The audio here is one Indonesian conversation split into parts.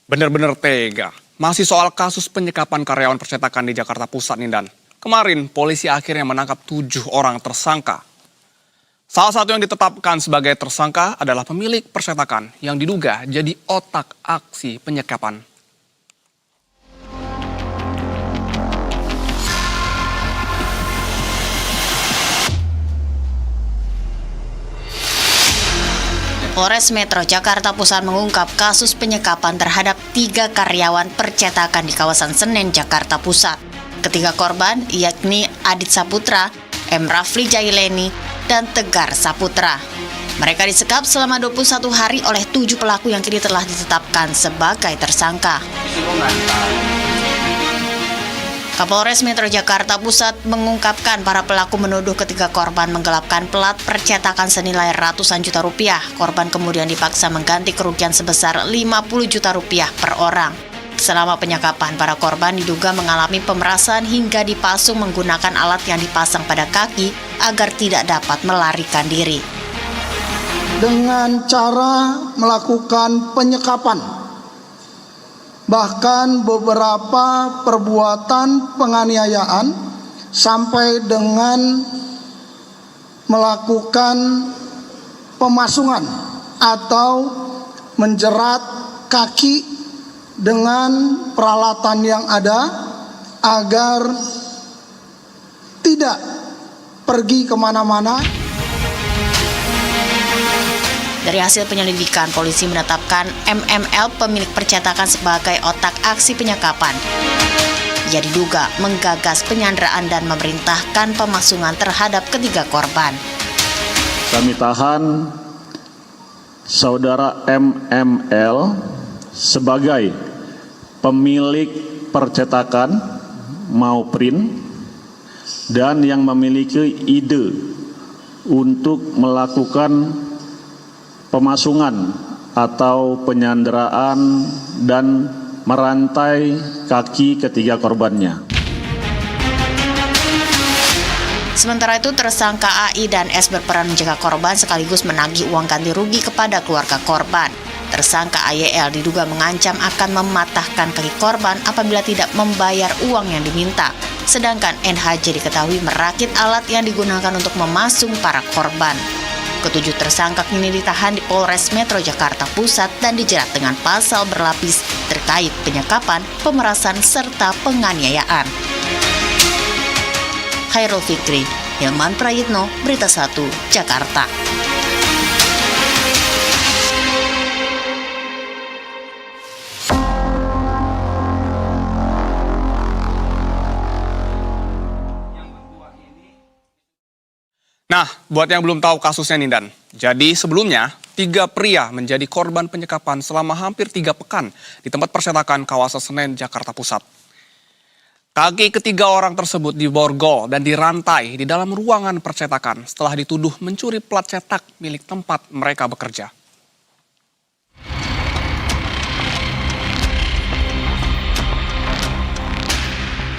Bener-bener tega. Masih soal kasus penyekapan karyawan percetakan di Jakarta Pusat, Nindan. Kemarin, polisi akhirnya menangkap 7 orang tersangka. Salah satu yang ditetapkan sebagai tersangka adalah pemilik percetakan yang diduga jadi otak aksi penyekapan. Polres Metro Jakarta Pusat mengungkap kasus penyekapan terhadap 3 karyawan percetakan di kawasan Senen, Jakarta Pusat. Ketiga korban yakni Adit Saputra, M. Rafli Jaileni, dan Tegar Saputra. Mereka disekap selama 21 hari oleh 7 pelaku yang kini telah ditetapkan sebagai tersangka. Kapolres Metro Jakarta Pusat mengungkapkan para pelaku menuduh ketiga korban menggelapkan plat percetakan senilai ratusan juta rupiah. Korban kemudian dipaksa mengganti kerugian sebesar 50 juta rupiah per orang. Selama penyekapan, para korban diduga mengalami pemerasan hingga dipasung menggunakan alat yang dipasang pada kaki agar tidak dapat melarikan diri. Dengan cara melakukan penyekapan, bahkan beberapa perbuatan penganiayaan sampai dengan melakukan pemasungan atau menjerat kaki dengan peralatan yang ada agar tidak pergi kemana-mana. Dari hasil penyelidikan, polisi menetapkan MML pemilik percetakan sebagai otak aksi penyekapan. Ia diduga menggagas penyanderaan dan memerintahkan pemasungan terhadap ketiga korban. Kami tahan saudara MML sebagai pemilik percetakan mau print dan yang memiliki ide untuk melakukan pemasungan atau penyanderaan dan merantai kaki ketiga korbannya. Sementara itu, tersangka AI dan S berperan menjaga korban sekaligus menagih uang ganti rugi kepada keluarga korban. Tersangka AYL diduga mengancam akan mematahkan kaki korban apabila tidak membayar uang yang diminta. Sedangkan NHJ diketahui merakit alat yang digunakan untuk memasung para korban. Ketujuh tersangka kini ditahan di Polres Metro Jakarta Pusat dan dijerat dengan pasal berlapis terkait penyekapan, pemerasan, serta penganiayaan. Khairul Fikri, Hilman Prayitno, Berita 1, Jakarta. Nah, buat yang belum tahu kasusnya, Nindan. Jadi sebelumnya, 3 pria menjadi korban penyekapan selama hampir 3 pekan di tempat percetakan kawasan Senen, Jakarta Pusat. Kaki ketiga orang tersebut diborgol dan dirantai di dalam ruangan percetakan setelah dituduh mencuri plat cetak milik tempat mereka bekerja.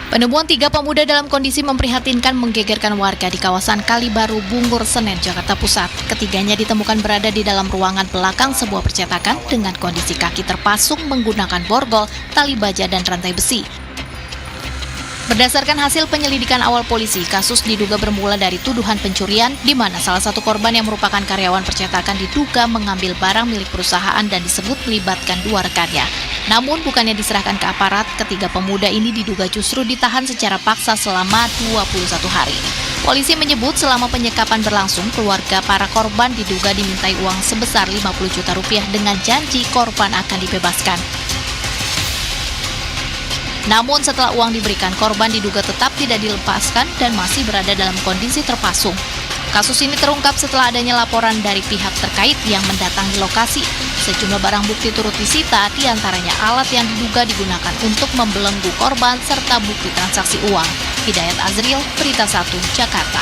Penemuan 3 pemuda dalam kondisi memprihatinkan menggegerkan warga di kawasan Kalibaru, Bungur, Senen, Jakarta Pusat. Ketiganya ditemukan berada di dalam ruangan belakang sebuah percetakan dengan kondisi kaki terpasung menggunakan borgol, tali baja, dan rantai besi. Berdasarkan hasil penyelidikan awal polisi, kasus diduga bermula dari tuduhan pencurian, di mana salah satu korban yang merupakan karyawan percetakan diduga mengambil barang milik perusahaan dan disebut melibatkan 2 rekannya. Namun bukannya diserahkan ke aparat, ketiga pemuda ini diduga justru ditahan secara paksa selama 21 hari. Polisi menyebut selama penyekapan berlangsung, keluarga para korban diduga dimintai uang sebesar 50 juta rupiah dengan janji korban akan dibebaskan. Namun setelah uang diberikan, korban diduga tetap tidak dilepaskan dan masih berada dalam kondisi terpasung. Kasus ini terungkap setelah adanya laporan dari pihak terkait yang mendatangi lokasi. Sejumlah barang bukti turut disita, diantaranya alat yang diduga digunakan untuk membelenggu korban serta bukti transaksi uang. Hidayat Azril, Berita 1, Jakarta.